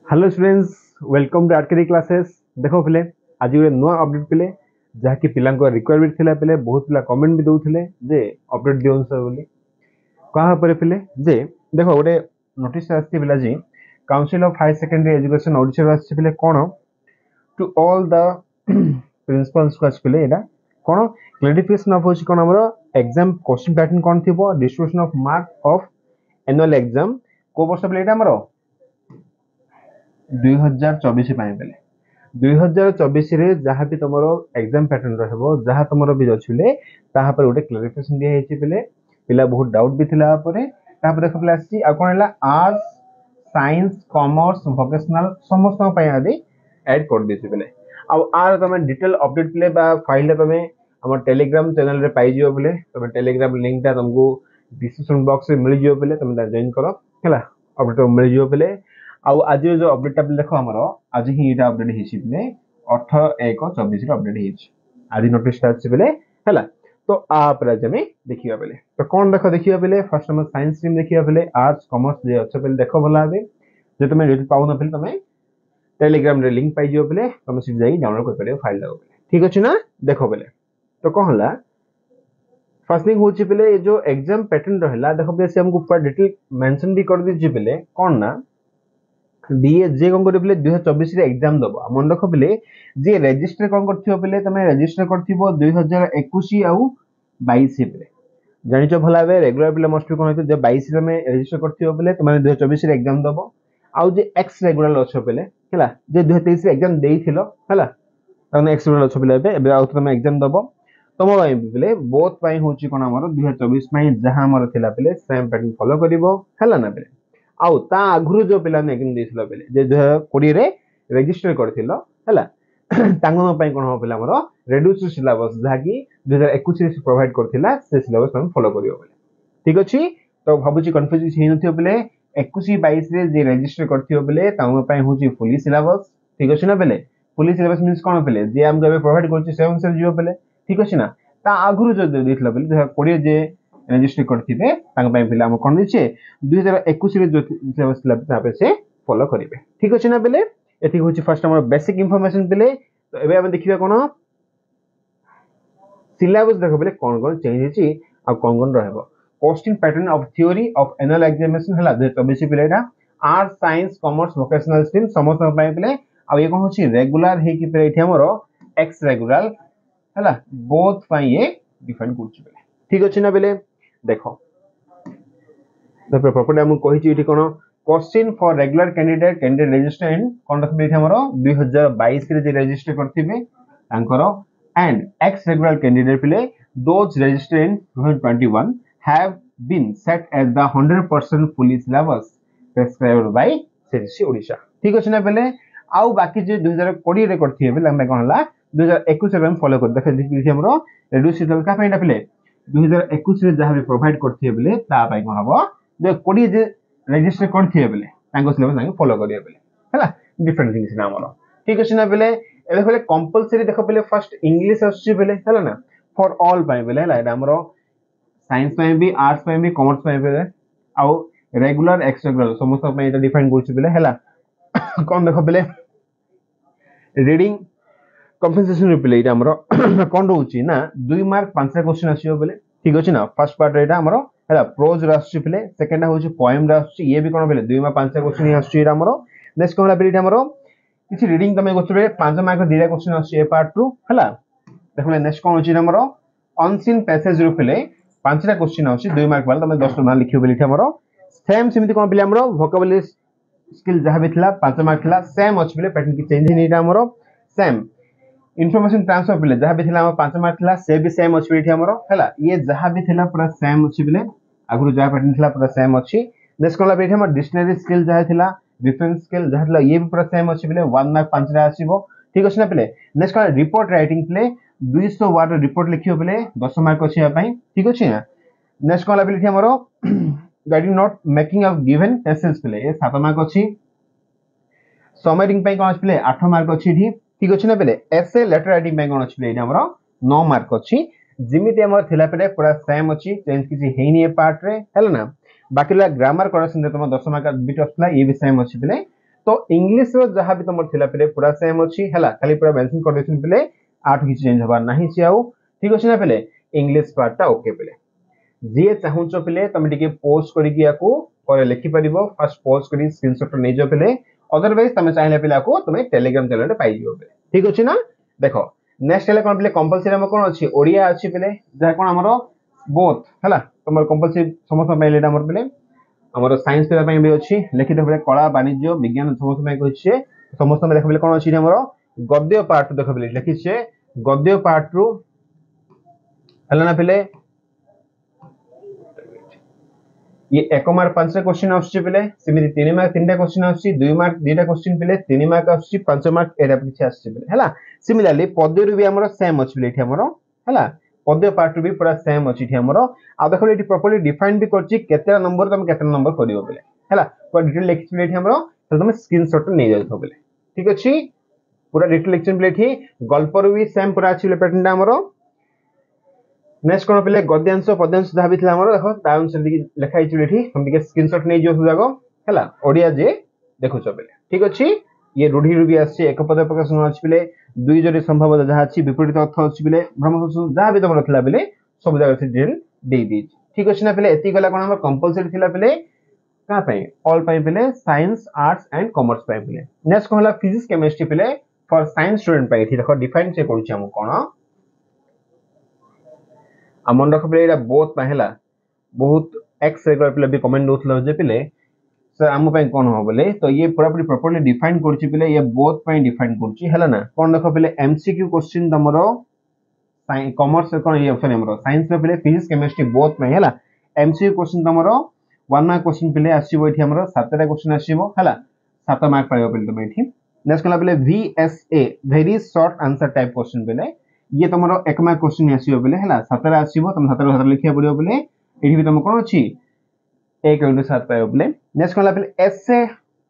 Hello students, welcome to archery classes. देखो पिले आज गोटे नुआ अपडेट पिले जहाँकि पिलांको रिक्वायरमेंट थिला पिले बहुत पिला कमेंट भी दउथिले जे अपडेट दियन सर बोली कहा पर पिले जे देखो गोटे नोटिस आछि पिला जी council of higher secondary education Odisha आछि पिले कोन टू ऑल द प्रिंसिपल्स को आछि पिले एटा कोन क्लैरिफिकेशन ऑफ होछि कोन हमरो एग्जाम क्वेश्चन पैटर्न कोन थिबो distribution of mark of annual exam को वर्ष पिले एटा हमरो 2024 पाए बेले 2024 रे जहाँ भी तुमरो एग्जाम पैटर्न रहबो जहाँ तुमरो भी अछिले ताहा पर गोटे क्लैरिफिकेशन दिया हेछि पिले पिला बहुत डाउट भी थिला परे ता पर देखो पिला आछि आ कोन हला आर्ट्स साइंस कॉमर्स वोकेशनल समस्त पाए आदि ऐड कर दिछि पिले आ आर तमे डिटेल अपडेट पिले बा फाइल तमे हमर टेलीग्राम चैनल रे पाई जियो पिले तमे टेलीग्राम लिंक ता तुमको डिस्क्रिप्शन बॉक्स रे मिल जियो पिले तमे जॉइन करो हला अपडेट मिल जियो पिले आउ आज जो अपडेट पिले देखो हमरो आज ही एटा अपडेट हिछि पिले 18/1/24 रे अपडेट हिछि आज नोटिस आछि पिले हला तो आ पर आज में देखिबा पिले तो कोन देखिबा पिले फर्स्ट हम साइंस स्ट्रीम देखिबा पिले आर्ट्स कॉमर्स जे अच्छा पिले देखो भला आबे जे तुमे रेडी पाउ न पिले तुमे टेलीग्राम रे लिंक पाई जियो पिले तुमे सिर्फ जाई डाउनलोड कर परियो फाइल लगो पिले ठीक अछि ना देखो पिले तो कोन हला फर्स्ट थिंग होछि पिले ये जो एग्जाम पैटर्न रहला देखो पिले से हमको पूरा डिटेल मेंशन भी कर दिछि पिले कोन ना डीए जे कोन कर पिले 2024 रे एग्जाम दबो मन रखो पिले जे रजिस्टर कोन करथियो पिले तमे रजिस्टर करथिबो 2021 आउ 22 पिले जानिचो भलाबे रेगुलर पिले मस्ट भी कोन होतो जे 22 रे में रजिस्टर करथिबो पिले तमे 2024 रे एग्जाम दबो आउ जे एक्स रेगुलर अछो पिले हला जे 2023 रे एग्जाम देइथिलो हला तने एक्स रेगुलर अछो पिले एबे आउ तमे एग्जाम दबो तमो भाई पिले बोथ पाई होची कोन हमर 2024 में जहां हमर थिला पिले सेम पैटर्न फॉलो करिवो हला ना पिले आउ ता आगुरु जो पिला ने एग्जाम देइथिलो पिले जे 2020 रे रजिस्टर करथिलो हला तांगो पई कोन हो पिला हमर रेड्यूस्ड सिलेबस जहा कि 2021 रे प्रोवाइड करथिला से सिलेबस हम फॉलो करियो पिले ठीक अछि तो भाबुची कंफ्यूज हि नथियो पिले 21 22 रे जे रजिस्टर करथियो पिले तांगो पई होची फुली सिलेबस ठीक अछि ना पिले फुली सिलेबस मींस कोन पिले जे हम गबे प्रोवाइड करछि सेवन सेल जियो पिले ठीक अछि ना ता आगुरु जो देथिलो पिले 2020 जे रजिस्टर करथिबे तांग पई पिले हम कोन दिछे 2021 रे जो सिलेबस ला तापे से फॉलो करिवे ठीक अछि ना पिले एथि होची फर्स्ट हमर बेसिक इंफॉर्मेशन पिले तो एबे हम देखिबे कोन सिलेबस देखो पिले कोन चेंज हिची आ कोन रहबो question pattern of theory of annual examination हला 2024 पिले एटा arts science commerce vocational stream समस्त पई पिले आ ये कोन होची रेगुलर हे कि पिले एठी हमरो एक्स रेगुलर हला बोथ पई ये डिफाइन करछु पिले ठीक अछि ना पिले देखो तो प्रॉपर्टी हम कहि एठी कोन question for regular candidate register in कोन रखबे एठी हमरो 2022 रे जे रजिस्टर करथिबे तांकरो and ex regular candidate पिले those registered in 2021 have been set as the 100% fully syllabus prescribed by CDC Odisha ठीक अछि ना पिले आउ बाकी जे 2020 रे करथिबे पिले हम कोन हला 2021 रे हम फॉलो कर देखे देखि हमरो रेड्यूस सिलेबस का पेंडा पिले 2021 रे जहां भी प्रोवाइड करथिबे पिले ता पई कोन हबो जे 20 जे रजिस्टर करथिबे पिले तांको सिलेबस तांको फॉलो करियो पिले हला डिफरेंट थिंग्स ना हमरो ठीक अछि ना पिले एबे पहले कंपलसरी देखो पहले फर्स्ट इंग्लिश आछि पहले हला ना फॉर ऑल पाए पहले हला एटा हमरो साइंस में भी आर्ट्स में भी कॉमर्स में भी आउ रेगुलर एक्स रेगुलर समस्त में एटा डिफाइन करछि पहले हला कोन देखो पहले रीडिंग कंपनसेशन पहले एटा हमरो कोन रहउछि ना 2 मार्क 5 क्वेश्चन आछियो पहले ठीक अछि ना फर्स्ट पार्ट एटा हमरो हला प्रोज राछि पहले सेकंड होछि पोएम राछि ये भी कोन पहले 2 मार्क 5 क्वेश्चन आछियो एटा हमरो नेक्स्ट कोन पहले एटा हमरो किछि रीडिंग तमे गोचबे 5 मार्क दिरा क्वेश्चन आछे ए पार्ट टू हला देखले नेक्स्ट कोन होछि हमरो अनसीन पैसेज रो पहले 5 टा क्वेश्चन आछे 2 मार्क वाला तमे 10 मार्क लिखियो बेली हमरो सेम सिमिति कोन पहले हमरो वोकैबुलरी स्किल जहा भी थिला 5 मार्क थिला सेम अछि पहले पैटर्न की चेंज नहीं हमरो सेम इंफॉर्मेशन ट्रांसफर पहले जहा भी थिला हम 5 मार्क थिला से भी सेम अछि बेली हमरो हला ये जहा भी थिला पूरा सेम अछि पहले आगु जहा पैटर्न थिला पूरा सेम अछि नेक्स्ट कोन बेली हमर डिक्शनरी स्किल जहा थिला डिफरेंस स्केल जहां ये भी पूरा सेम अछि पहले 1 मार्क 5 रा आसीबो ठीक अछि ना पहले नेक्स्ट का रिपोर्ट राइटिंग पहले 200 वर्ड रिपोर्ट लिखियो पहले 10 मार्क अछि आ पई ठीक अछि ना नेक्स्ट का एबिलिटी हमरो guiding note making of given tenses पहले ये 7 मार्क अछि समराइजिंग पई कोन अछि पहले 8 मार्क अछि ठी ठीक अछि ना पहले एसे लेटर राइटिंग पई कोन अछि पहले हमरो 9 मार्क अछि जिमिति हमर थिला पहले पूरा सेम अछि चेंज किछि हेनी ए पार्ट रे हला ना बाकी ला ग्रामर करेक्शन रे तुम 10 मार्क बिट असला ये भी सेम अछि पिले तो इंग्लिश रो जहा भी तुम थिला पिले पूरा सेम अछि हला खाली पूरा मेंशन कर देछन पिले आठ किछ चेंज होबा नाही छी आउ ठीक अछि ना पिले इंग्लिश पार्टटा ओके पिले जे चाहूचो पिले तुम टिके पोस्ट करी कि याकू और लिखि परिबो फर्स्ट पोस्ट करी स्क्रीनशॉट नै जो पिले अदरवाइज तुम चाहिले पिला को तुम टेलीग्राम चैनल रे पाई जियो पिले ठीक अछि ना देखो नेक्स्ट हेले कोन पिले कंपलसरी हम कोन अछि ओडिया अछि पिले जा कोन हमरो बोथ हला तुम कंपलसरी समस्त पाइले हमर पिले हमर साइंस पेपर पे भी अछि लिखित भाबे कला वाणिज्य विज्ञान समस्त में कहै समस्त में देखबले कोन अछि हमर गद्य पार्ट देखबले लिखि छे गद्य पार्ट रु हला ना पिले ये 1 मार्क 5 क्वेश्चन आछि पिले सिमिति 3 मार्क 3टा क्वेश्चन आछि 2 मार्क 2टा क्वेश्चन पिले 3 मार्क आछि 5 मार्क एरा पिछे आछि पिले हला सिमिलरली पद्य रु भी हमर सेम अछि पिले एठी हमर हला पद्य पार्ट भी पूरा सेम अछि एठी हमर आ देखो एठी प्रॉपर्ली डिफाइन भी करछि केतेरा नंबर तुम केतेरा नंबर करियो पिले हला पूरा डिटेल लिखि पिले एठी हमर तो तुम स्क्रीनशॉट नै जाइथो पिले ठीक अछि पूरा डिटेल लिखि पिले एठी गल्प रु भी सेम पूरा अछि पिले पैटर्न हमर नेक्स्ट कोन पिले गद्यांश पद्यांश जहा भी थिला हमर देखो ताउन से लिखा हिचु एठी हम टिके स्क्रीनशॉट नै जो जागो हला ओडिया जे देखो छ पिले ठीक अछि ये रूढ़ी रु भी आछि एक पद प्रकाशन अछि पिले दुई जरे संभव जहा अछि विपरीत अर्थ अछि पिले ब्रह्मसूत्र जहा भी तमर थिला पिले सब जगह से डिटेल दे दी ठीक अछि ना पिले एति गला कोन हमर कंपलसरी थिला पिले का पई ऑल पई पिले साइंस आर्ट्स एंड कॉमर्स पई पिले नेक्स्ट कोन हला फिजिक्स केमिस्ट्री पिले फॉर साइंस स्टूडेंट पई एठी देखो डिफाइन से करूछि हम कोन मन रख पे एटा बोथ पहला बहुत एक्स रेगुलर पिले भी कमेंट दोथलो जे पिले सर आम पे कोन हो बोले तो ये पूरा पूरी प्रॉपर्ली डिफाइन करछि पिले ये बोथ पे डिफाइन करछि हला ना कोन देखो पिले एमसीक्यू क्वेश्चन तमरो कॉमर्स कोन ये ऑप्शन हमरो साइंस में पिले फिजिक्स केमिस्ट्री बोथ में हला एमसीक्यू क्वेश्चन तमरो 1 मार्क क्वेश्चन पिले आसीबो एठी हमरो 7टा क्वेश्चन आसीबो हला 7 मार्क पाइबो पिले तुम एठी नेक्स्ट कला पिले VSA very short answer type question पिले ये तुमरो 1 मार्क क्वेश्चन आसीबो पिले हला 7टा आसीबो तुम 7 लिखिया पड़ियो पिले एठी भी तुम कोन अछि 1/7 पाइबो पिले नेक्स्ट कला पिले एसए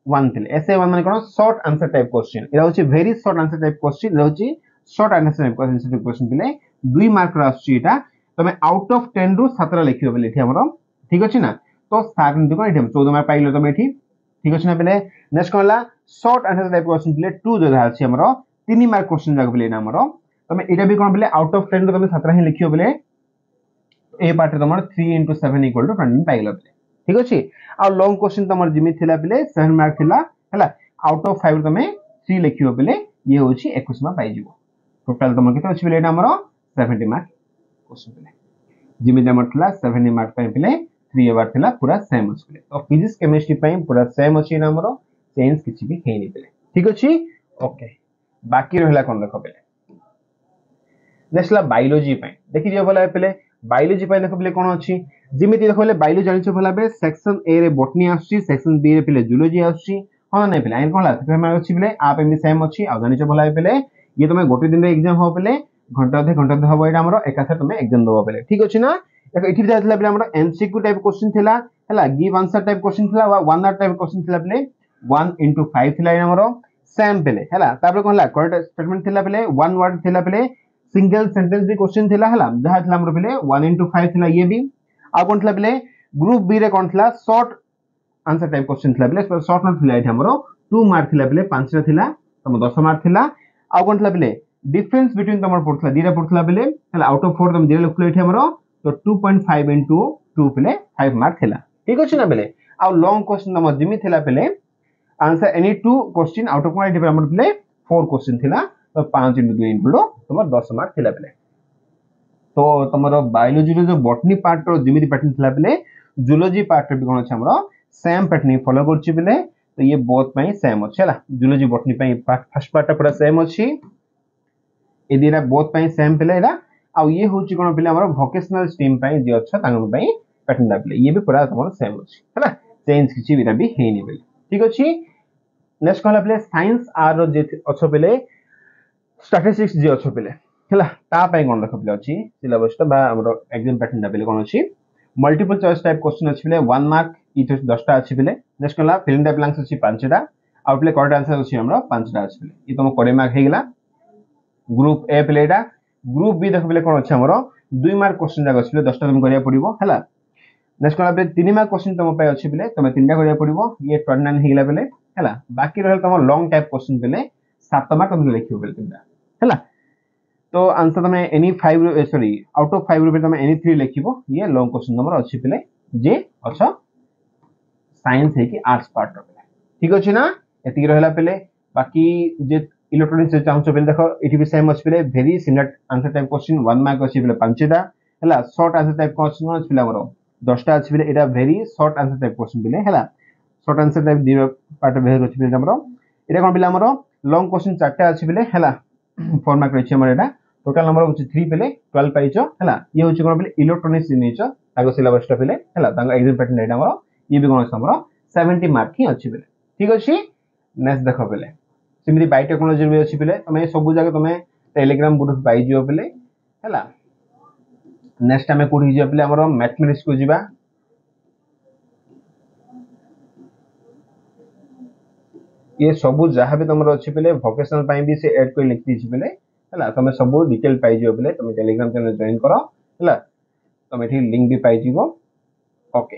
1 पिले एसए 1 माने कोन शॉर्ट आंसर टाइप क्वेश्चन एरा होछि very short answer type question एरा होछि शॉर्ट आंसर टाइप क्वेश्चन पिले 2 मार्क रा आछि एटा तमे आउट ऑफ 10 रु 7 लिखियो पिले एठी हमरो ठीक अछि ना तो सागन दुको एठी 14 मार्क पाइलो तमे एठी ठीक अछि ना पिले नेक्स्ट कोनला शॉर्ट आंसर टाइप क्वेश्चन पिले 2 जधा अछि हमरो 3 मार्क क्वेश्चन जाग पिले ना हमरो तमे एटा भी कोन पिले आउट ऑफ 10 रु तमे 17 ही लिखियो पिले ए पार्ट तमर 3 * 7 = 20 पाइलो पिले ठीक अछि आ लॉन्ग क्वेश्चन तमर जिमि थिला पिले 7 मार्क थिला हला आउट ऑफ 5 तमे 3 लिखियो पिले ये होछि 21 मार्क पाइ जिवो टोटल तमर केते अछि पिले एटा हमरो 70 मार्क क्वेश्चन पिले जिमि तमर थिला 70 मार्क पाइ पिले 3 एबार थिला पूरा सेम अछि पिले तो फिजिक्स केमिस्ट्री पाइ पूरा सेम अछि ना हमरो चेंज किछि भी हेनि पिले ठीक अछि ओके बाकी रहला कोन देखो पिले नेक्स्ट ला बायोलॉजी पाइ देखि दियो भला पिले बायोलॉजी पाइ देखो पिले कोन अछि जिमिति देखले बायोलॉजी जानिछो भला बे सेक्शन ए रे बॉटनी आछि सेक्शन बी रे पिले जूलॉजी आछि हां नै पिले आइन कोन ला फेमा अछि पिले आप एमि सेम अछि आ जानिछो भला पिले ये तमे गोटे दिन रे एग्जाम हो पिले घंटा हबो एटा हमरो एकासे तमे एग्जाम दबो पिले ठीक अछि ना देखो इथि जायतला पिले हमरो एमसीक्यू टाइप क्वेश्चन थिला हला गिव आंसर टाइप क्वेश्चन थिला वा वन आर टाइप क्वेश्चन थिला पिले 1 * 5 थिला हमरो सेम पिले हला तापर कोन ला करेक्ट स्टेटमेंट थिला पिले वन वर्ड थिला पिले सिंगल सेंटेंस भी क्वेश्चन थिला हला जहा थिला हमरो पिले 1 * 5 थिला ये भी आ कोन थिला पिले ग्रुप बी रे कोन थिला शॉर्ट आंसर टाइप क्वेश्चन थिला पिले शॉर्ट नोट थिला एठी हमरो 2 मार्क थिला पिले 5 रे थिला तम 10 मार्क थिला आ कोन थिला पिले डिफरेंस बिटवीन तमर पड़थला दीरा पड़थला पिले हला आउट ऑफ 4 तम दीरा लिखलो एठी हमरो तो 2.5 * 2 पिले 5 मार्क थिला ठीक अछि ना पिले आ लॉन्ग क्वेश्चन तम जिमि थिला पिले answer any two question out of quantity हमर पिले 4 क्वेश्चन थिला तो 5 * 2 * तमर 10 मार्क थिला पिले तो तमरो बायोलॉजी रे जो बॉटनी पार्ट रो जिमिति पैटर्न थिला पिले जूलॉजी पार्ट रे भी कोन छ हमरो सेम पैटर्न फॉलो करछि पिले तो ये बोथ पई सेम अछि हला जूलॉजी बॉटनी पई फर्स्ट पार्ट पूरा सेम अछि ए दिरा बोथ पई सेम पिले एरा आ ये होछि कोन पिले हमरो वोकेशनल स्ट्रीम पई जे अच्छा तांग पई पैटर्न दा पिले ये भी पूरा तमरो सेम अछि हला चेंज किछि बिना भी हेनी पिले ठीक अछि नेक्स्ट कहला पिले साइंस आर रो जे अच्छा पिले स्टैटिस्टिक्स जे अच्छा पिले हला ता पई कोन देखो पिले अछि सिलेबस ता बा हमरो एग्जाम पैटर्न दा पिले कोन अछि मल्टीपल चॉइस टाइप क्वेश्चन अछि पिले 1 मार्क इतो 10 टा अछि पिले नेक्स्ट कहला फिल इन द ब्लैंक्स अछि 5 टा आ पिले करेक्ट आंसर अछि हमरो 5 टा अछि पिले इ तम 20 मार्क हे गेला ग्रुप ए पिले ग्रुप बी देखो पिले कोन अछि हमरो 2 मार्क क्वेश्चन जाग अछि पिले 10 टा तुम करिया पड़िबो हला नेक्स्ट कला पे 3 मार्क क्वेश्चन तुम पे अछि बेले तुम तीनटा करिया पड़िबो ये 29 हेगला बेले हैला बाकी रहल तुम लॉन्ग टाइप क्वेश्चन बेले 7 मार्क तुम लिखियो बेले तीनटा हैला तो आंसर तुम any 5 sorry out of 5 RuPay तुम एनी 3 लिखिबो ये लॉन्ग क्वेश्चन नंबर अछि बेले जे अच्छा साइंस है कि आर्ट्स पार्ट रो बेले ठीक अछि ना एति रहला बेले बाकी जे इलेक्ट्रॉनिक्स चाहछो बेले देखो इठी भी सेम अछि बेले very similar answer type question 1 mark अछि बेले 5टा हैला शॉर्ट आंसर टाइप क्वेश्चन अछि बेले हमरो 10टा अछि बेले एटा very short answer type question बेले हैला शॉर्ट आंसर टाइप दिरो पार्ट भेज अछि बेले हमरो एटा कोन बेले हमरो लॉन्ग क्वेश्चन 4टा अछि बेले हैला 4 मार्क रहिछ हमर एटा टोटल नंबर होछि 3 बेले 12 पाइछो हैला ये होछि कोन बेले इलेक्ट्रॉनिक्स नेचर ताको सिलेबस टा बेले हैला ताको एग्जाम पैटर्न एटा हमरो ये भी कोन हमरो 70 मार्क ही अछि बेले ठीक अछि नेक्स्ट देखो बेले सिमिली बायोटेक्नोलॉजी भी अछि बेले तमे सब जगह तमे टेलीग्राम ग्रुप पाइ जियो बेले हैला नेक्स्ट हमें कोडी जियो बेले हमरो मैथमेटिक्स को जिबा ये सब जहाँ भी तुम अच्छे बेले वोकेशनल पाई भी से ऐड कर लिख दीजिए बेले हैला तुम सब डिटेल पाई जियो बेले तुम टेलीग्राम चैनल जॉइन करो हैला तुम एठी लिंक भी पाई जिवो ओके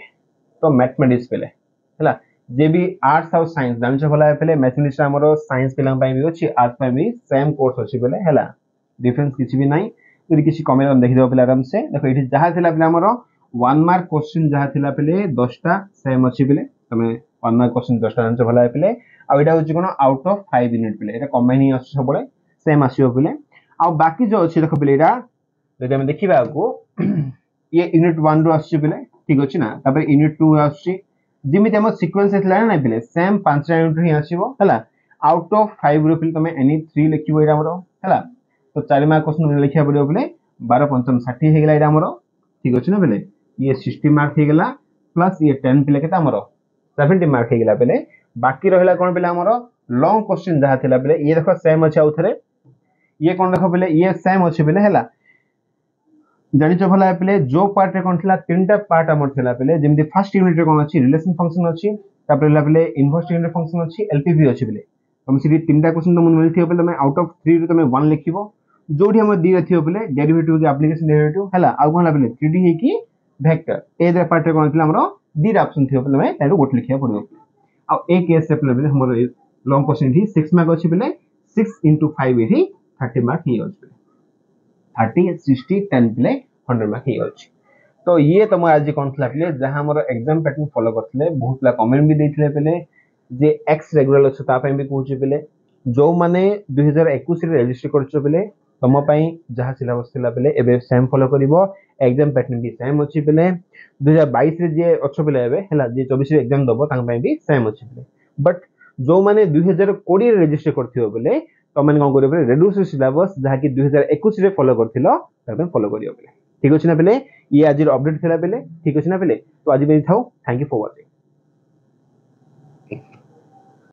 तो मैथमेटिक्स बेले हैला जे भी आर्ट्स और साइंस जानछ भला बेले मैथमेटिक्स हमरो साइंस पिला पाई भी अछि आर्ट्स पाई भी सेम कोर्स अछि बेले हैला डिफरेंस किछि भी नाही यदि किछि कमेंट हम देखि दो बेले आराम से देखो एठी जहाँ थिला बेले हमरो 1 मार्क क्वेश्चन जहाँ थिला बेले 10टा सेम अछि बेले तुम 1 मार्क क्वेश्चन 10टा जानछ भला बेले आ एटा होछि कोन आउट ऑफ 5 यूनिट बेले एटा कम्बाइन ही अछि सबले सेम आसीओ बेले आ बाकी जो अछि देखो बेले एटा जदि हम देखिबा को ये यूनिट 1 रो आछि बेले ठीक अछि ना तबे यूनिट 2 आछि जिमिति हम सीक्वेंस एथला ना बेले सेम 5 यूनिट ही आसीबो हैला आउट ऑफ 5 रो बेले तुम एनी 3 लिखिबो एटा हमरो हैला तो 4 मार्क क्वेश्चन लिखिया पड़ियो बेले 12 5 60 हे गेला एटा हमरो ठीक अछि ना बेले ये 60 मार्क हे गेला प्लस ये 10 बेले केता हमरो 70 मार्क हे गेला बेले बाकी रहला कोन बेले हमरो लॉन्ग क्वेश्चन जहा थिला बेले ये देखो सेम अछि आउथरे ये कोन देखो बेले ये सेम अछि बेले हैला जानि छ भला बेले जो पार्ट रे कोन थिला तीनटा पार्ट हमर थिला बेले जेमति फर्स्ट यूनिट रे कोन अछि रिलेशन फंक्शन अछि तापर ला बेले इनवर्स यूनिट फंक्शन अछि एलपीवी अछि बेले तुम सिटी तीनटा क्वेश्चन तुम मिलथियो बेले तुम आउट ऑफ 3 रे तुम 1 लिखिबो जोडी हम दी रथियो बेले डेरिवेटिव के एप्लीकेशन डेरिवेटिव हैला आ कोन ला बेले 3D हे कि वेक्टर ए दे पार्ट रे कोन थिला हमरो दी ऑप्शन थियो बेले मैं तारो गोट लिखिया पड़ियो आ एक केस से बेले हमर लॉन्ग क्वेश्चन थी 6 मार्क अछि बेले 6 * 5 एठी 30 मार्क ही अछि 30 60 10 बेले 100 मार्क ही अछि तो ये तुम आज कोन थला बेले जहां हमर एग्जाम पैटर्न फॉलो करथले बहुत ला कमेंट भी देथिले बेले जे एक्स रेगुलर अछि ता पय भी कहूची बेले जो माने 2021 रे रजिस्टर करछो बेले तम पय जहां सिलेबस थिला बेले एबे सेम फॉलो करिवो एग्जाम पैटर्न भी सेम अछि बेले 2022 रे जे अच्छो बेले एबे हला जे 24 रे एग्जाम दबो तां पय भी सेम अछि बेले बट जो माने 2020 रे रजिस्टर करथियो बेले तो माने कोन करियो बेले रेड्यूस सिलेबस जहा कि 2021 रे फॉलो करथिलो ताबे फॉलो करियो बेले ठीक अछि ना बेले ये आज अपडेट थिला बेले ठीक अछि ना बेले तो आज बे थाउ थैंक यू फॉर वाचिंग